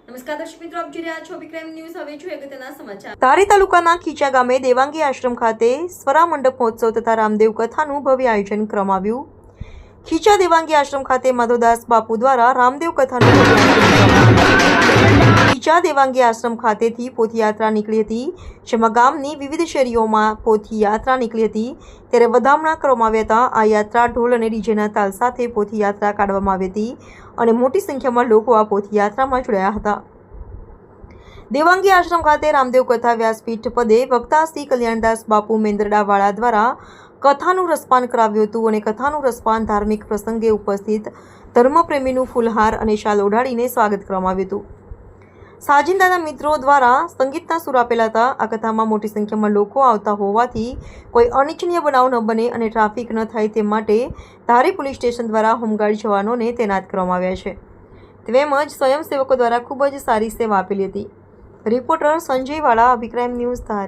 નમસ્કાર દર્શક મિત્રો, આપ જોઈ રહ્યા છો વિક્રમ ન્યૂઝ. હવે જોઈએ અગત્યના સમાચાર. ધારી તાલુકાના ખીચા ગામે દેવાંગી આશ્રમ ખાતે સ્વરા મંડપ મહોત્સવ તથા રામદેવ કથાનું ભવ્ય આયોજન કરવામાં આવ્યું. ખીચા દેવાંગી આશ્રમ ખાતે માધવદાસ બાપુ દ્વારા રામદેવ કથાનું ભવ્ય આયોજન કરવામાં આવ્યું. ખીચા દેવાંગી આશ્રમ ખાતેથી પોથીયાત્રા નીકળી હતી, જેમાં ગામની વિવિધ શેરીઓમાં પોથીયાત્રા નીકળી હતી. ત્યારે વધામણા કરવામાં આવ્યા હતા. આ યાત્રા ઢોલ અને ડીજેના તાલ સાથે પોથીયાત્રા કાઢવામાં આવી હતી અને મોટી સંખ્યામાં લોકો આ પોથીયાત્રામાં જોડાયા હતા. દેવાંગી આશ્રમ ખાતે રામદેવ કથા વ્યાસપીઠ પદે વક્તા શ્રી કલ્યાણદાસ બાપુ મેંદરડાવાળા દ્વારા કથાનું રસપાન કરાવ્યું હતું અને કથાનું રસપાન ધાર્મિક પ્રસંગે ઉપસ્થિત ધર્મપ્રેમીનું ફૂલહાર અને શાલ ઓઢાડીને સ્વાગત કરવામાં આવ્યું હતું. સાજિંદાના મિત્રો દ્વારા સંગીતના સૂર આપેલા હતા. આ કથામાં મોટી સંખ્યામાં લોકો આવતા હોવાથી કોઈ અનિચ્છનીય બનાવ ન બને અને ટ્રાફિક ન થાય તે માટે ધારી પોલીસ સ્ટેશન દ્વારા હોમગાર્ડ જવાનોને તૈનાત કરવામાં આવ્યા છે. તેમજ સ્વયંસેવકો દ્વારા ખૂબ જ સારી સેવા આપેલી હતી. રિપોર્ટર સંજય વાળા, અભિક્રાઇમ ન્યૂઝ ધારી.